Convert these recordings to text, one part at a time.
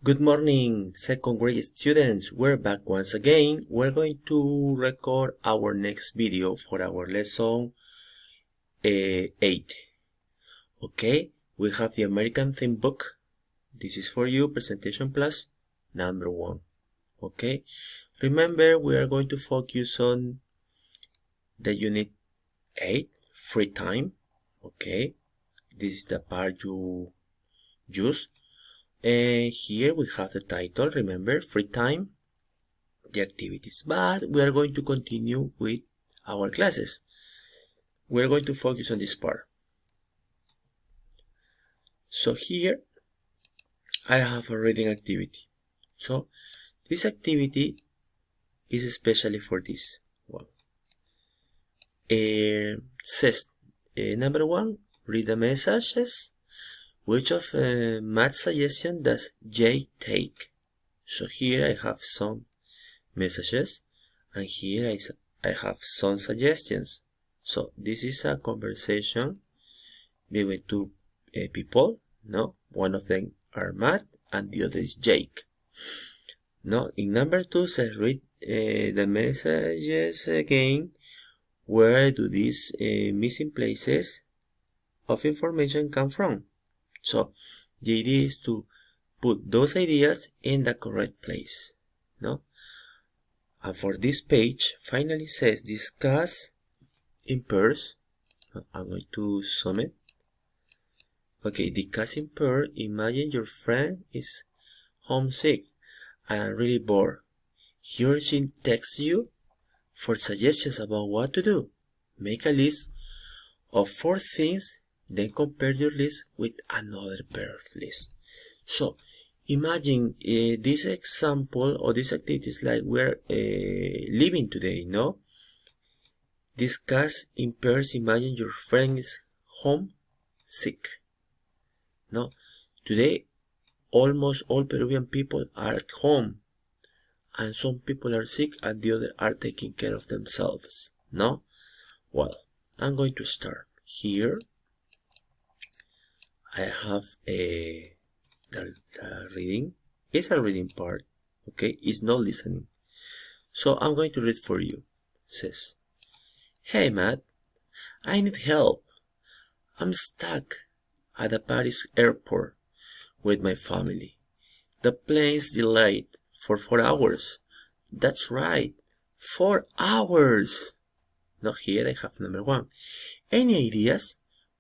Good morning, second grade students. We're back once again. We're going to record our next video for our lesson 8. Okay, we have the American theme book. This is for you, presentation plus number 1. Okay, remember we are going to focus on the unit 8, free time. Okay, this is the part you use. And here we have the title, remember, free time, the activities. But we are going to continue with our classes. We're going to focus on this part. So here I have a reading activity. So this activity is especially for this one. Says number 1, read the messages. Which of Matt's suggestion does Jay take? So here I have some messages and here I have some suggestions. So this is a conversation between two people. No, one of them are Matt and the other is Jake. No, in number 2 says read the messages again. Where do these missing places of information come from? So the idea is to put those ideas in the correct place, no? And for this page, finally says discuss in pairs. I'm going to sum it. Okay, discuss in pairs. Imagine your friend is homesick and really bored. He or she texts you for suggestions about what to do. Make a list of 4 things. Then compare your list with another pair of lists. So imagine this example or this activity is like we're living today, no? Discuss in pairs. Imagine your friend is home sick. No? Today, almost all Peruvian people are at home. And some people are sick and the other are taking care of themselves. No? Well, I'm going to start here. I have the reading. It's a reading part, okay? It's not listening. So I'm going to read for you. It says, hey Matt, I need help. I'm stuck at the Paris airport with my family. The plane's delayed for 4 hours. That's right, 4 hours. Now here I have number 1. Any ideas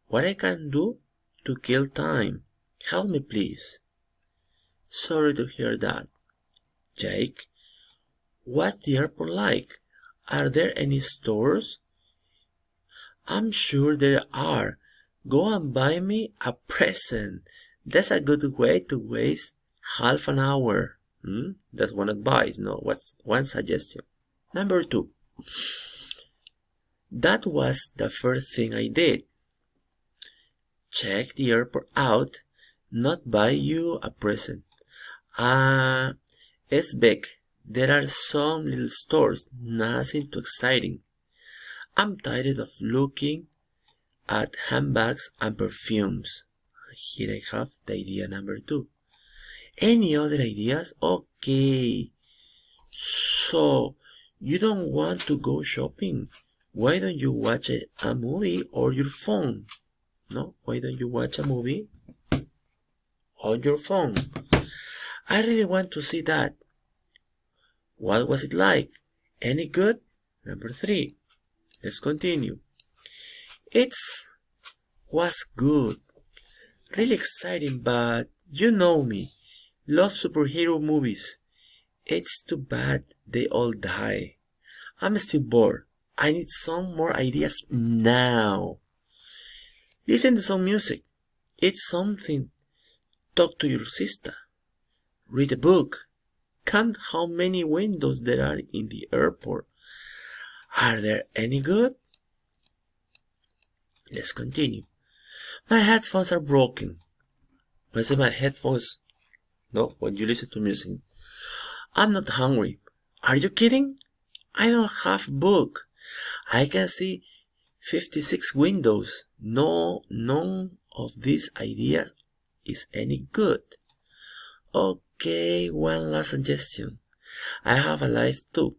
what I can do to kill time? Help me, please. Sorry to hear that. Jake, what's the airport like? Are there any stores? I'm sure there are. Go and buy me a present. That's a good way to waste half an hour. That's one advice, no? What's one suggestion? Number 2. That was the first thing I did. Check the airport out, not buy you a present. It's big. There are some little stores, nothing too exciting. I'm tired of looking at handbags and perfumes. Here I have the idea number 2. Any other ideas? Okay. So, you don't want to go shopping. Why don't you watch a movie or your phone? No, why don't you watch a movie on your phone? I really want to see that. What was it like? Any good? Number 3. Let's continue. It was good. Really exciting, but you know me. Love superhero movies. It's too bad they all die. I'm still bored. I need some more ideas now. Listen to some music. Eat something. Talk to your sister. Read a book. Count how many windows there are in the airport. Are there any good? Let's continue. My headphones are broken. When I say my headphones, no, when you listen to music. I'm not hungry. Are you kidding? I don't have a book. I can see 56 windows. No, none of these ideas is any good. Okay, one last suggestion. I have a life too.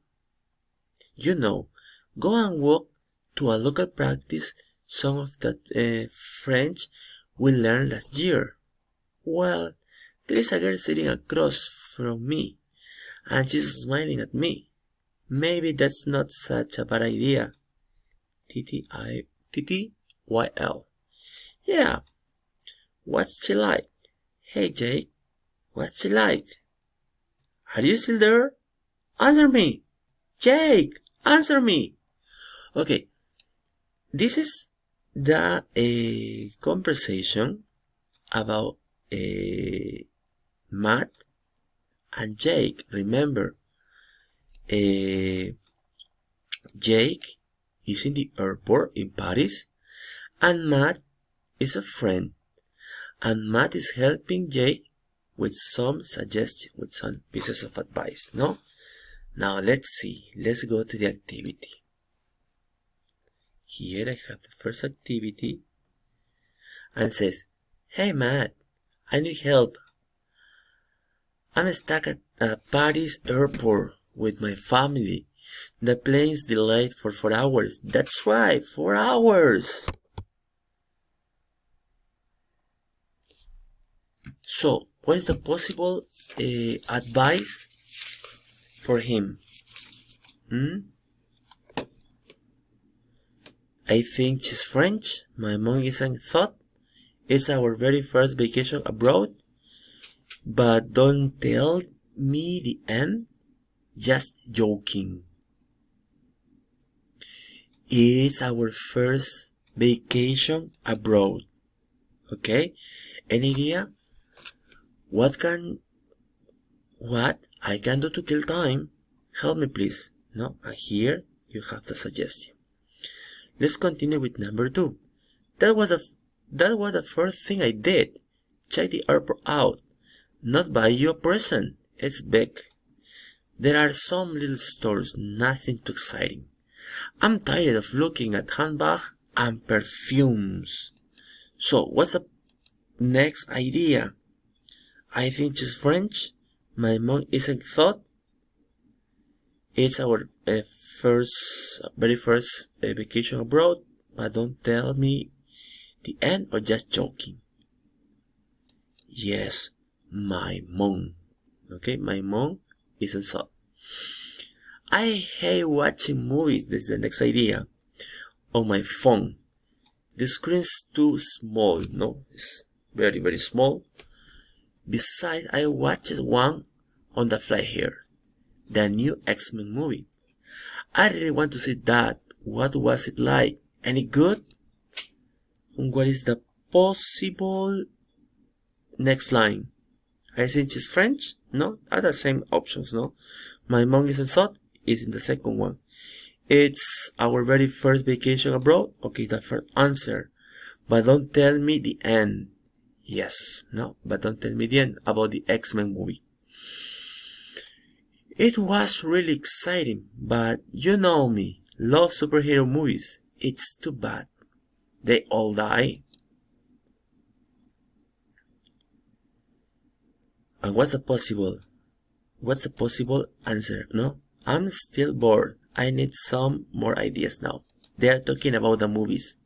You know, go and walk to a local practice some of the French we learned last year. Well, there is a girl sitting across from me, and she's smiling at me. Maybe that's not such a bad idea. TTYL. Yeah, what's she like? Hey Jake, what's she like? Are you still there? Answer me! Jake, answer me! Okay, this is the conversation about Matt and Jake. Remember, Jake is in the airport in Paris, and Matt is a friend, and Matt is helping Jake with some suggestions, with some pieces of advice, no? Now let's see, let's go to the activity. Here I have the first activity, and says, hey Matt, I need help. I'm stuck at Paris airport with my family. The plane's delayed for 4 hours. That's right, 4 hours. So, what is the possible advice for him? I think she's French. My mom isn't thought. It's our very first vacation abroad. But don't tell me the end. Just joking. It's our first vacation abroad. Okay? Any idea? What I can do to kill time? Help me please. No? Here you have the suggestion. Let's continue with number 2. That was the first thing I did. Check the airport out. Not buy you a present. It's big. There are some little stores, nothing too exciting. I'm tired of looking at handbags and perfumes. So, what's the next idea? I think she's French. My mom isn't thought. It's our very first vacation abroad, but don't tell me the end or just joking. Yes, my mom. Okay, my mom isn't thought. I hate watching movies. This is the next idea. On my phone. The screen's too small, no? It's very, very small. Besides, I watched one on the fly here. The new X-Men movie. I really want to see that. What was it like? Any good? What is the possible next line? I think she's French? No? Are the same options, no? My mom isn't thought is in the second one. It's our very first vacation abroad. Okay, the first answer. But don't tell me the end. Yes, no, but don't tell me the end about the X-Men movie. It was really exciting, but you know me, love superhero movies. It's too bad. They all die. And what's the possible answer? No? I'm still bored. I need some more ideas now. They are talking about the movies.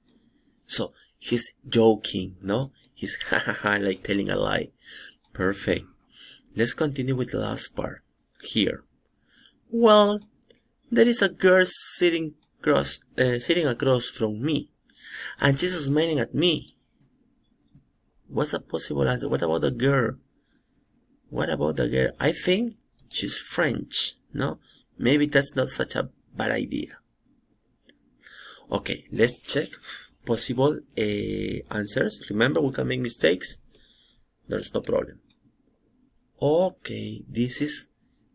So, he's joking, no? He's like telling a lie. Perfect. Let's continue with the last part. Here. Well, there is a girl sitting across from me, and she's smiling at me. What's the possible answer? What about the girl? I think she's French, no? Maybe that's not such a bad idea. Okay, let's check possible answers. Remember, we can make mistakes. There's no problem. Okay, this is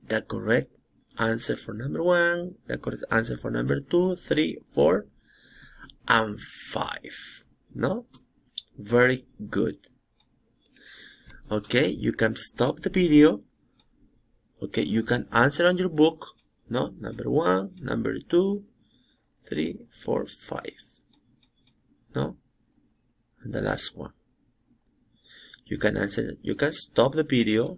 the correct answer for number 1, the correct answer for number 2, 3, 4, and 5. No? Very good. Okay, you can stop the video. Okay, you can answer on your book. No? Number 1, number 2, 3, 4, 5. No? And the last one. You can answer, you can stop the video.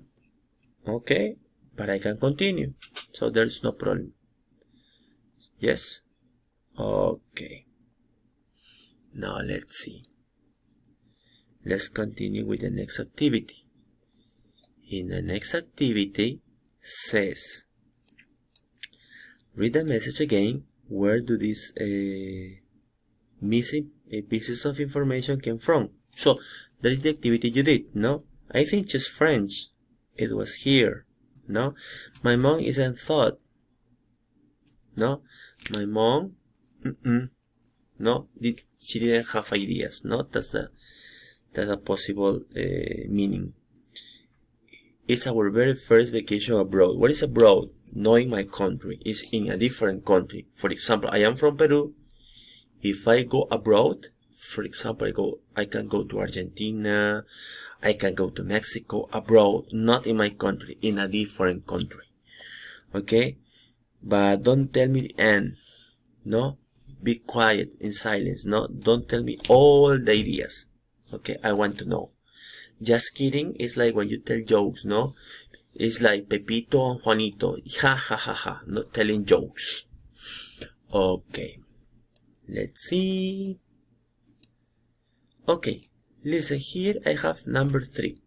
Okay, but I can continue, so there's no problem. Yes? Okay. Now let's see. Let's continue with the next activity. In the next activity says, read the message again. Where do these missing pieces of information came from? So that is the activity you did, no? I think just French. It was here, no? My mom isn't thought, no? My mom, no? She didn't have ideas, no? That's a possible meaning. It's our very first vacation abroad. What is abroad? Not in my country. It's in a different country. For example, I am from Peru. If I go abroad, for example, I can go to Argentina, I can go to Mexico, abroad, not in my country, in a different country. Okay? But don't tell me the end. No? Be quiet, in silence. No? Don't tell me all the ideas. Okay? I want to know. Just kidding. It's like when you tell jokes, no? It's like Pepito and Juanito. Ha ha ha ha. Not telling jokes. Okay. Let's see. Okay. Listen, here I have number 3.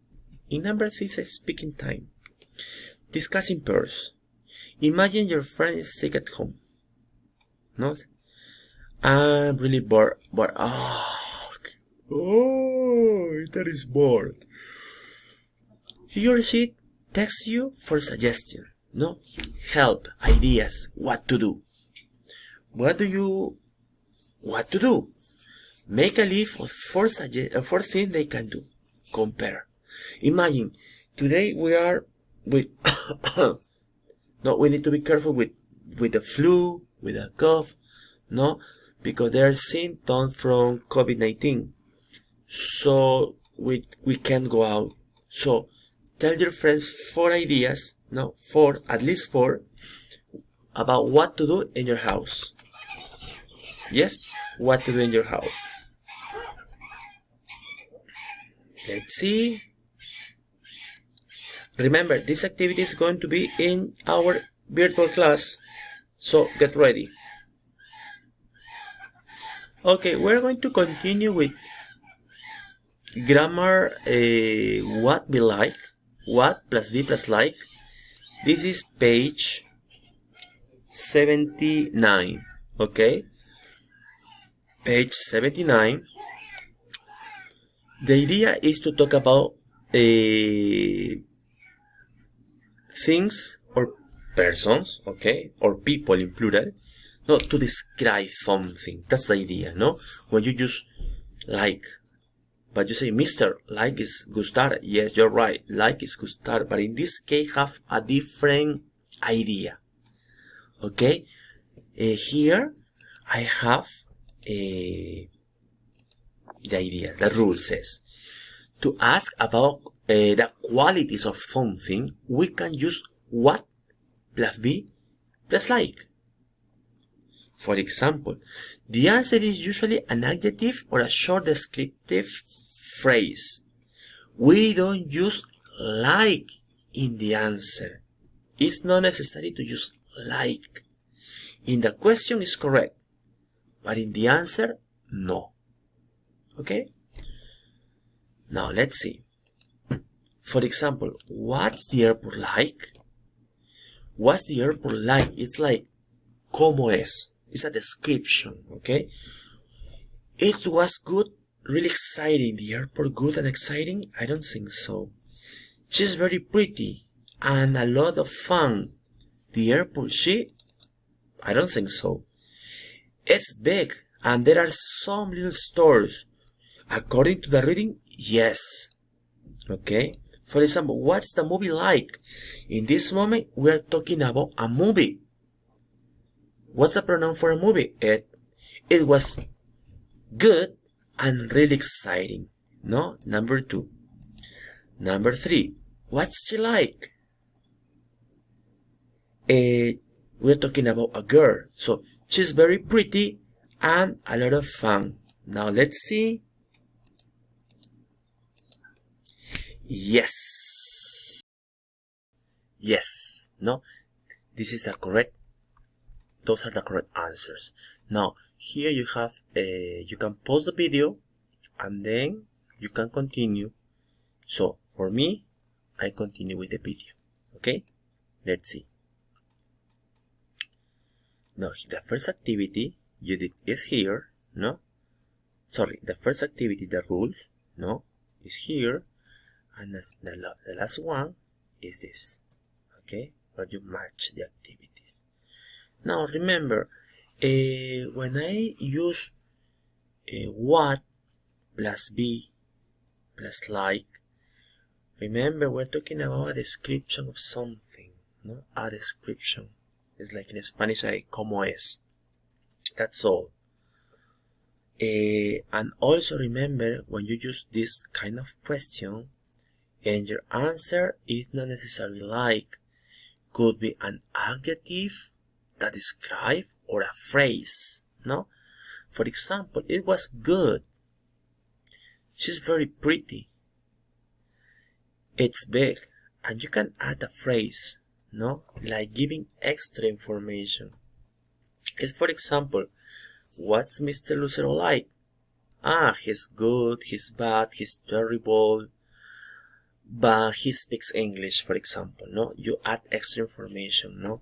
In number 3 is speaking time. Discussing pairs. Imagine your friend is sick at home. No? I'm really bored. Oh, that is bored. He or she texts you for suggestions, no? Help, ideas, what to do. What to do? Make a list of 4 things they can do. Compare. Imagine, today we are with, no, we need to be careful with the flu, with a cough, no? Because there are symptoms from COVID-19. So we can't go out. So tell your friends 4 ideas, no, 4, at least 4, about what to do in your house. Yes, what to do in your house. Let's see. Remember, this activity is going to be in our virtual class, so get ready. Okay, we're going to continue with grammar, what be like, what plus be plus like. This is page 79, okay? Page 79. The idea is to talk about things or persons, okay? Or people in plural, no, to describe something. That's the idea, no? When you use like, but you say, Mr. Like is gustar. Yes, you're right. Like is gustar. But in this case, have a different idea. Okay? Here, I have the idea. The rule says, to ask about the qualities of something, we can use what plus be plus like. For example, the answer is usually an adjective or a short descriptive phrase. We don't use like in the answer. It's not necessary to use like. In the question is correct, but in the answer, no. Okay? Now let's see. For example, what's the airport like? What's the airport like? It's like, como es. It's a description, okay? It was good, really exciting. The airport good and exciting? I don't think so. She's very pretty and a lot of fun. The airport, I don't think so. It's big and there are some little stores. According to the reading, yes. Okay? For example, what's the movie like? In this moment, we are talking about a movie. What's the pronoun for a movie? It was good and really exciting. No? Number 2. Number 3. What's she like? We're talking about a girl. So, she's very pretty and a lot of fun. Now, let's see. Yes. Yes. No? This is the correct. Those are the correct answers. Now, here you have, you can pause the video and then you can continue. So, for me, I continue with the video. Okay? Let's see. Now, the first activity you did is here. No? Sorry, the first activity, the rule, no, is here. And the last one is this. Okay? Where you match the activities. Now, remember, when I use what plus be plus like, remember we're talking about a description of something, no? A description. It's like in Spanish, como es. That's all. And also remember, when you use this kind of question, and your answer is not necessarily like, could be an adjective that describe or a phrase, no? For example, it was good. She's very pretty. It's big. And you can add a phrase, no? Like giving extra information. It's, for example, what's Mr. lUCERO like? He's good, he's bad, he's terrible, but he speaks English, for example, no? You add extra information, no?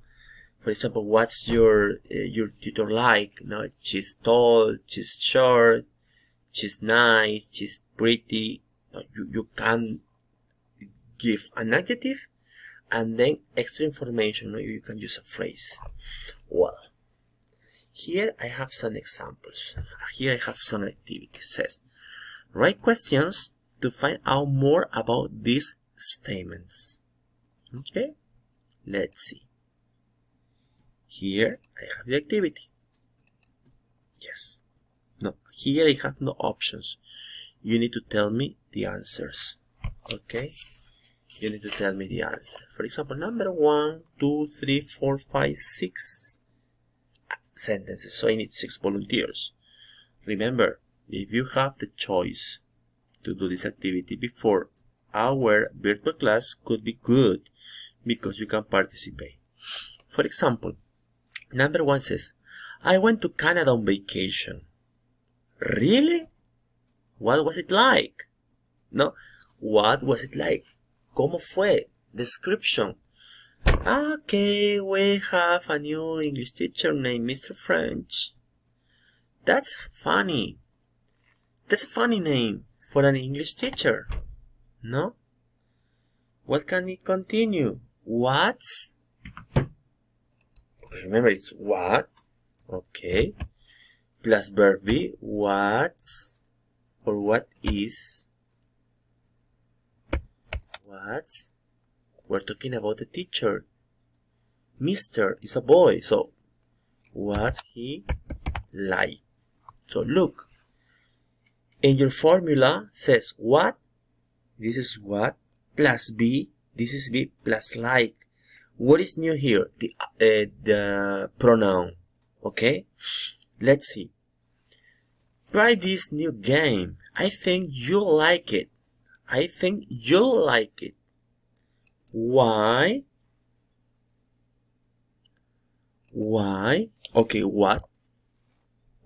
For example, what's your tutor like? No, she's tall, she's short, she's nice, she's pretty. No, you can give an adjective and then extra information. No, you can use a phrase. Well, here I have some examples. Here I have some activities. It says, write questions to find out more about these statements. Okay, let's see. Here I have the activity. Yes. No, here I have no options. You need to tell me the answers. Okay? You need to tell me the answer. For example, number 1, 2, 3, 4, 5, 6 sentences. So I need 6 volunteers. Remember, if you have the choice to do this activity before, our virtual class could be good because you can participate. For example, number 1 says, I went to Canada on vacation. Really? What was it like? No, what was it like? ¿Cómo fue? Description. Okay, we have a new English teacher named Mr. French. That's funny. That's a funny name for an English teacher. No? What can we continue? What's? Remember, it's what. Okay. Plus verb be. What's or what is. What's? We're talking about the teacher. Mr. is a boy. So, what's he like? So, look. And your formula says what. This is what. Plus be. This is be plus like. What is new here? The pronoun. Okay? Let's see. Try this new game. I think you'll like it. I think you'll like it. Why? Why? Okay, what?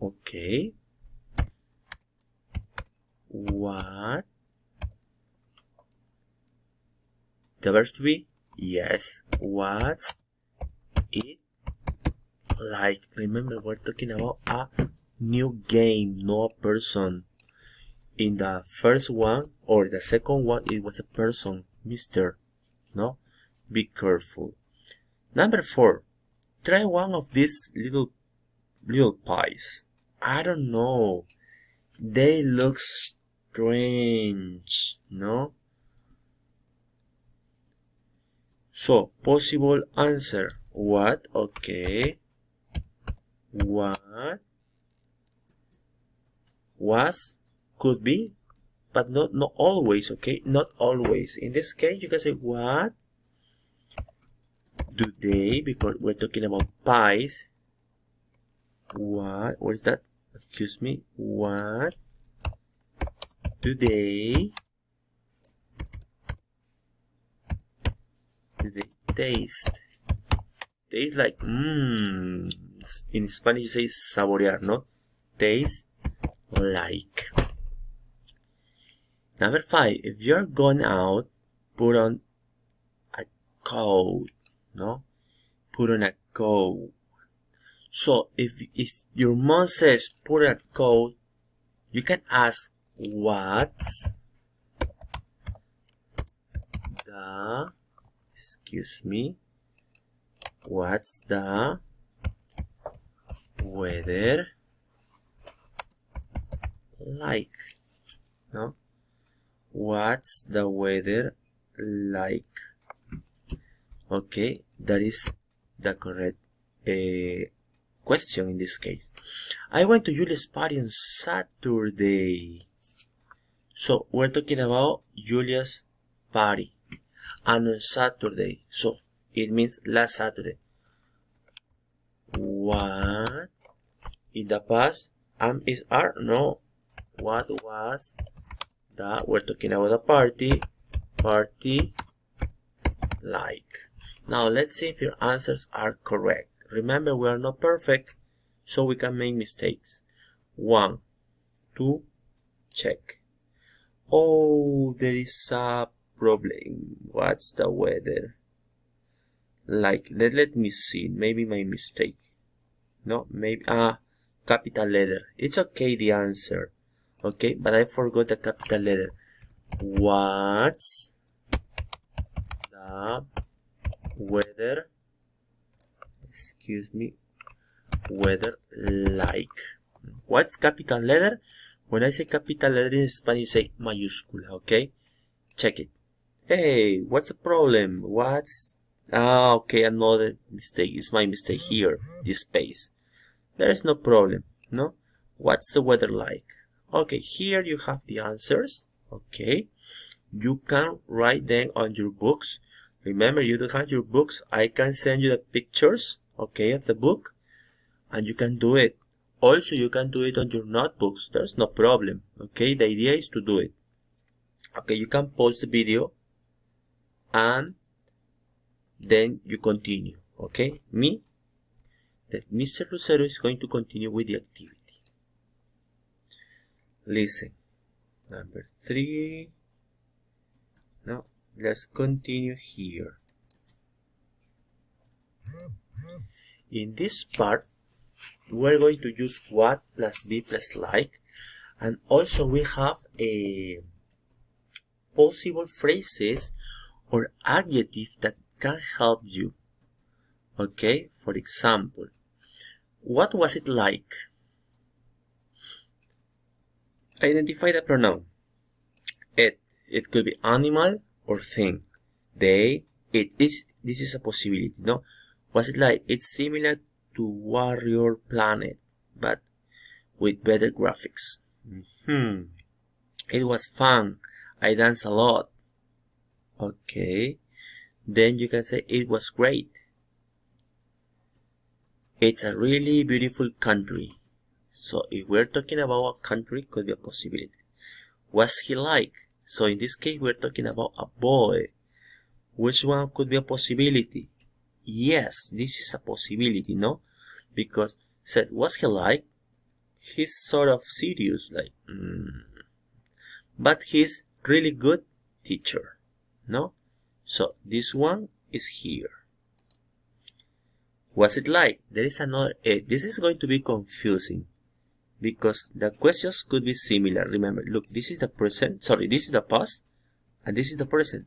Okay. What? The verb to be? Yes. What's it like? Remember, we're talking about a new game, not a person. In the first one or the second one, it was a person, Mr. No? Be careful. Number 4. Try one of these little pies. I don't know. They look strange, no? So, possible answer. What? Okay. What? Was? Could be, but not always, okay? Not always. In this case, you can say what do they, because we're talking about pies. What is that? Excuse me. What do they Taste. Taste like in Spanish you say saborear, no? Taste like. Number 5, if you're going out, put on a coat, no? Put on a coat. So if your mom says put on a coat, you can ask what's the, what's the weather like? No? What's the weather like? Okay, that is the correct question in this case. I went to Julia's party on Saturday. So we're talking about Julia's party. And on Saturday. So it means last Saturday. What in the past? Is are? No. What was the, we're talking about a party like. Now let's see if your answers are correct. Remember, we are not perfect, so we can make mistakes. 1, 2, check. Oh, there is a problem. What's the weather like? Let me see. Maybe my mistake. No, maybe capital letter. It's okay, the answer. Okay, but I forgot the capital letter. What's the weather? Weather like. What's capital letter? When I say capital letter in Spanish, you say mayúscula, okay? Check it. Hey, what's the problem? Okay, another mistake. It's my mistake here, this space. There is no problem, no? What's the weather like? Okay, here you have the answers, okay? You can write them on your books. Remember, you don't have your books. I can send you the pictures, okay, of the book, and you can do it. Also, you can do it on your notebooks. There's no problem, okay? The idea is to do it. Okay, you can pause the video, and then you continue, okay? Mr. lUCERO is going to continue with the activity. Listen. Number 3. Now, let's continue here. In this part, we're going to use what plus be plus like, and also we have a possible phrases or adjectives that can help you. Okay, for example, what was it like? Identify the pronoun. It could be animal or thing. They, it is. This is a possibility, no? Was it like? It's similar to Warrior Planet, but with better graphics. It was fun. I danced a lot. Okay. Then you can say it was great. It's a really beautiful country. So if we're talking about a country, could be a possibility. Was he like? So in this case, we're talking about a boy. Which one could be a possibility? Yes, this is a possibility, no? Because it says, was he like? He's sort of serious, like, but he's really good teacher, no? So this one is here. Was it like? There is another. This is going to be confusing because the questions could be similar. Remember, look, this is the present. Sorry, this is the past, and this is the present.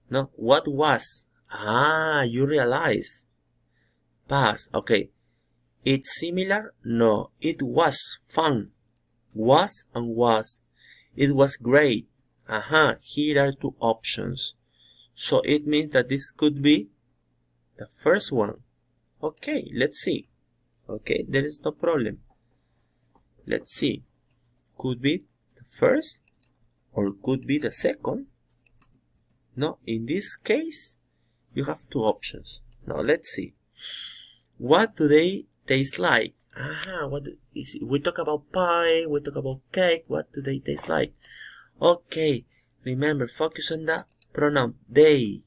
No, what was? You realize. Past. Okay. It's similar? No. It was fun. Was and was. It was great. Here are two options. So it means that this could be the first one. Okay, let's see. Okay, there is no problem. Let's see. Could be the first or could be the second. No, in this case, you have two options. Now let's see. What do they taste like? We talk about pie, we talk about cake. What do they taste like? Okay, remember, focus on the pronoun they.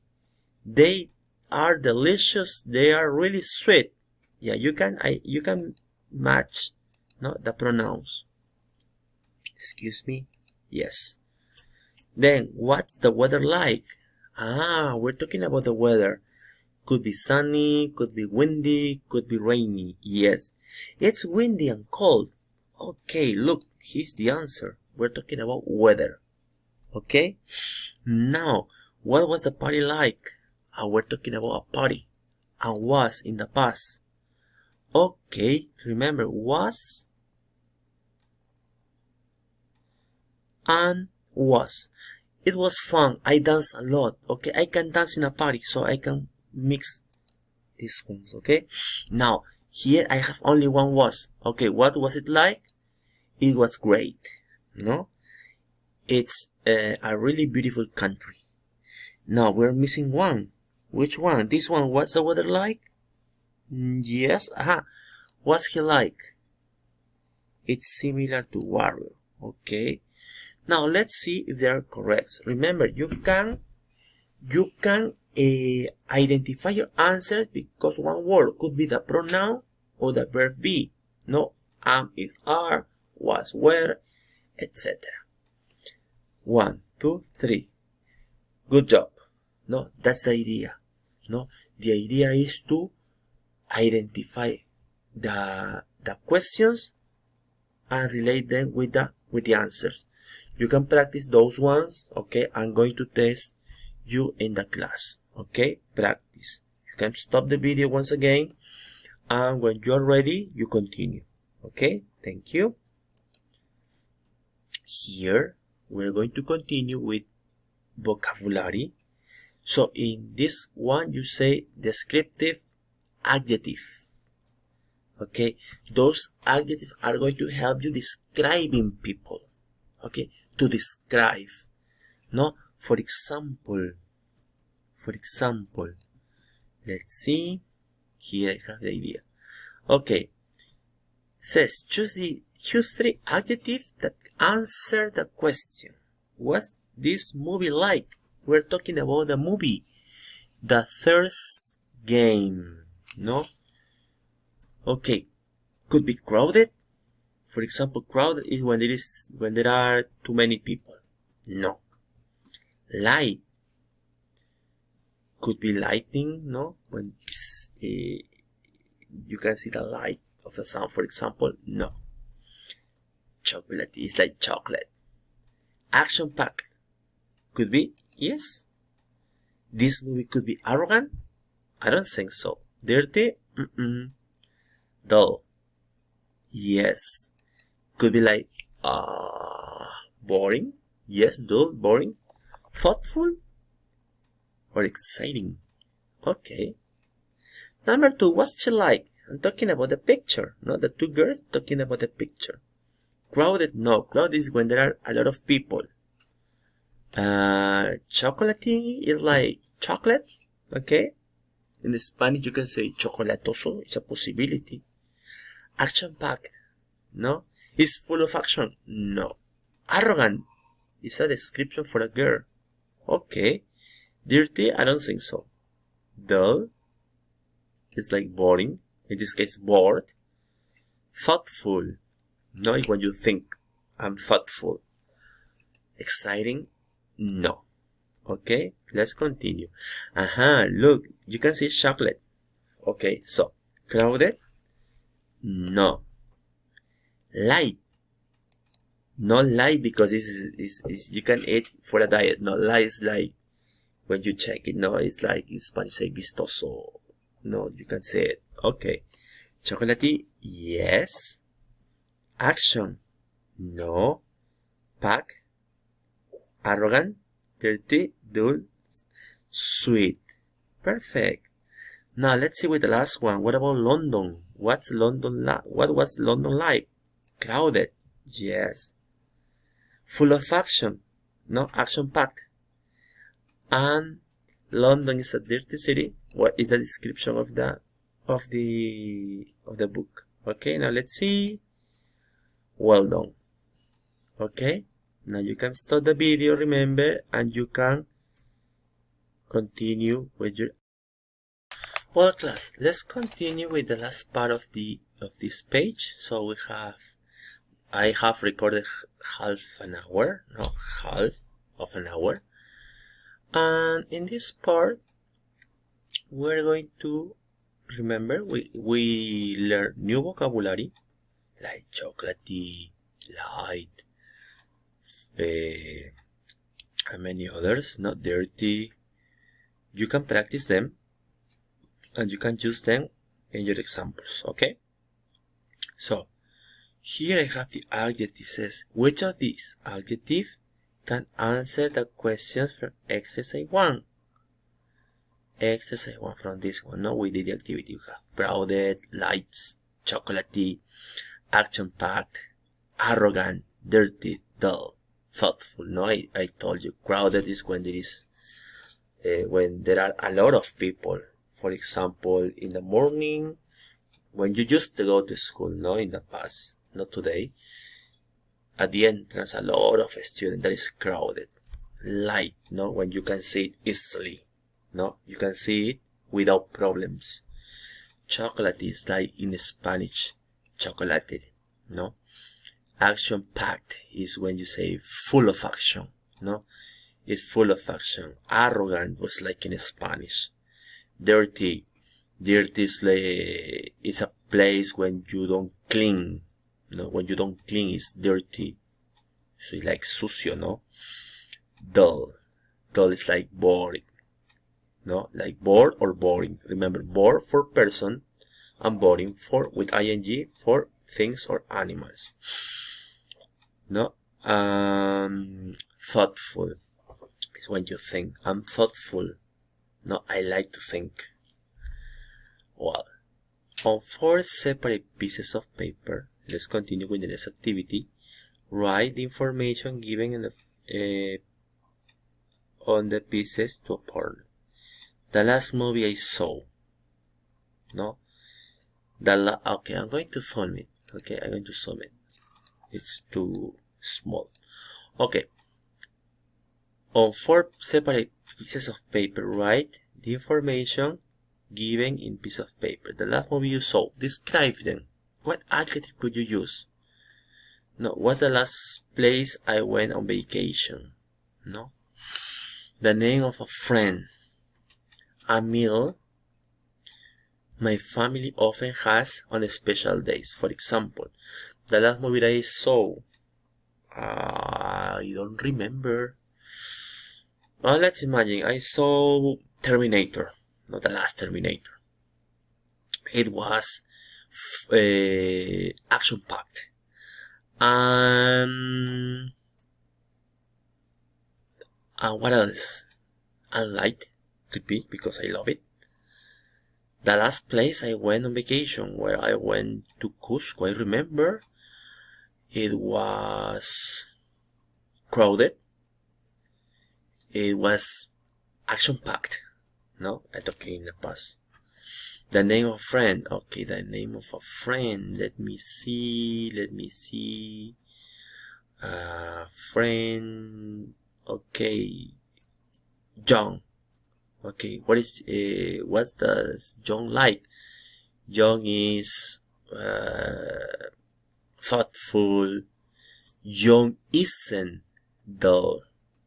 They are delicious. They are really sweet. Yeah, you can match, no, the pronouns. Excuse me. Yes. Then, what's the weather like? We're talking about the weather. Could be sunny, could be windy, could be rainy. Yes, it's windy and cold. Okay, look, here's the answer. We're talking about weather. Okay? Now, what was the party like? We're talking about a party. And was in the past. Okay, remember, was and was. It was fun. I danced a lot. Okay, I can dance in a party, so I can mix these ones. Okay, now here I have only one was. Okay, what was it like? It was great. No, it's a really beautiful country. Now we're missing one. Which one? This one. What's the weather like? Yes. What's he like? It's similar to warrior. Okay. Now let's see if they are correct. Remember, you can identify your answers because one word could be the pronoun or the verb be. No, am is are, was were, etc. 1, 2, 3. Good job. No, that's the idea. No, the idea is to identify the questions and relate them with the answers. You can practice those ones. Okay, I'm going to test you in the class. Okay, practice. You can stop the video once again, and when you're ready, you continue. Okay, thank you. Here, we're going to continue with vocabulary. So in this one, you say descriptive adjective. Okay, those adjectives are going to help you describing people. Okay, to describe. No, for example, let's see. Here I have the idea. Okay, says choose 3 adjectives that answer the question. What's this movie like? We're talking about the movie, The Thirst Game. No? Okay, could be crowded. For example, crowded is when there are too many people. No. Light could be lighting. No, when you can see the light of the sun. For example, no. Chocolate is like chocolate. Action packed could be yes. This movie could be arrogant. I don't think so. Dirty. Dull. Yes. Could be like boring. Yes, dull, boring. Thoughtful or exciting. Okay. Number 2, what's she like? I'm talking about the picture. No, the 2 girls talking about the picture. Crowded, no. Crowded is when there are a lot of people. Chocolatey is like chocolate. Okay. In Spanish, you can say chocolatoso. It's a possibility. Action packed. No. Is full of action. No. Arrogant is a description for a girl. Okay. Dirty, I don't think so. Dull is like boring. In this case, bored. Thoughtful. No, it's when you think. I'm thoughtful. Exciting. No. Okay, let's continue. Look, you can see chocolate. Okay, so crowded. No. Light. Not light because this is you can eat for a diet. No, light is like when you check it. No, it's like in Spanish say vistoso. No, you can say it. Okay. Chocolatey, yes. Action, no. Pack, arrogant, dirty, dull, sweet. Perfect. Now let's see with the last one. What about London? What was London like? Crowded, yes. Full of action, no, action packed. And London is a dirty city. What is the description of the book? Okay, now let's see. Well done. Okay, now you can stop the video, remember, and you can continue with your. Well, class, let's continue with the last part of this page. So I have recorded half an hour, and in this part we're going to remember we learn new vocabulary like chocolatey, light, and many others, not dirty. You can practice them and you can use them in your examples, okay? So here I have the adjective. Says which of these adjectives can answer the questions from exercise 1. Exercise 1 from this one. No, we did the activity. We have crowded, lights, chocolatey, action-packed, arrogant, dirty, dull, thoughtful. No, I told you crowded is when there are a lot of people. For example, in the morning, when you used to go to school, no, in the past, not today, at the entrance, a lot of students, that is crowded. Light, no, when you can see it easily, no, you can see it without problems. Chocolate is like in Spanish, chocolated, no. Action-packed is when you say full of action, no, it's full of action. Arrogant was like in Spanish. Dirty is like, it's a place when you don't clean, no, when you don't clean is dirty, so it's like sucio, no. Dull is like boring, no, like bored or boring. Remember, bored for person and boring for with ing for things or animals, no. Thoughtful is when you think. I'm thoughtful, no, I like to think. Well, on 4 separate pieces of paper, let's continue with the next activity. Write the information given in on the pieces to a partner. The last movie I saw, no. Okay, I'm going to zoom it. Okay, I'm going to zoom it. It's too small. Okay. On 4 separate pieces of paper, write the information given in piece of paper. The last movie you saw, describe them. What adjective could you use? No, what's the last place I went on vacation? No. The name of a friend. A meal my family often has on special days. For example, the last movie that I saw, I don't remember. Well, let's imagine I saw Terminator, not the last Terminator. It was action-packed. And what else? And light could be, because I love it. The last place I went on vacation, where I went to Cusco, I remember it was crowded. It was action-packed. No, I'm talking in the past. The name of a friend. Okay, the name of a friend. Let me see. Friend. Okay. John. Okay, what does John like? John is thoughtful. John isn't dull.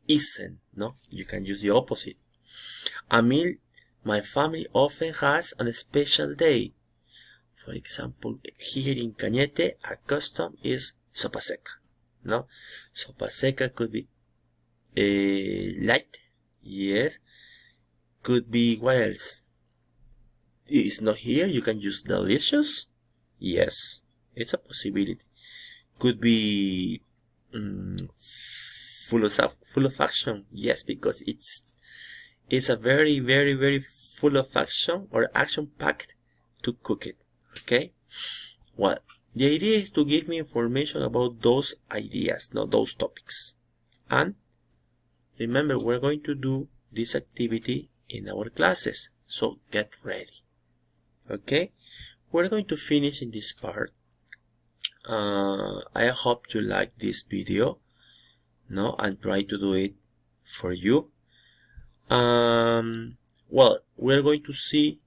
Isn't, no? You can use the opposite. A meal my family often has on a special day. For example, here in Cañete, our custom is sopa seca. No? Sopa seca could be light. Yes. Could be, what else? It's not here. You can use delicious. Yes. It's a possibility. Could be full of action. Yes, because it's a very, very, very full of action or action-packed to cook it. Okay? Well, the idea is to give me information about those ideas, not those topics. And remember, we're going to do this activity in our classes, so get ready. Okay? We're going to finish in this part. I hope you like this video, no, and try to do it for you. Well, we're going to see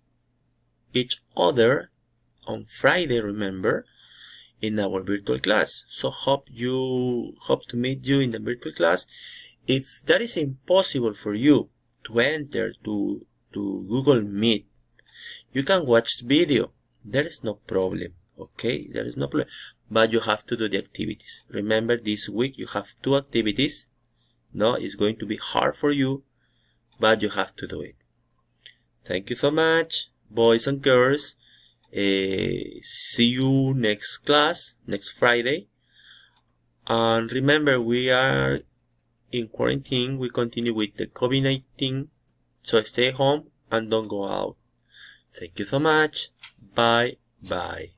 each other on Friday, remember, in our virtual class. So hope to meet you in the virtual class. If that is impossible for you to enter to Google Meet, you can watch video. There is no problem. Okay, there is no problem. But you have to do the activities. Remember, this week you have 2 activities. No, it's going to be hard for you, but you have to do it. Thank you so much, boys and girls. See you next class, next Friday. And remember, we are in quarantine. We continue with the COVID-19. So stay home and don't go out. Thank you so much. Bye. Bye.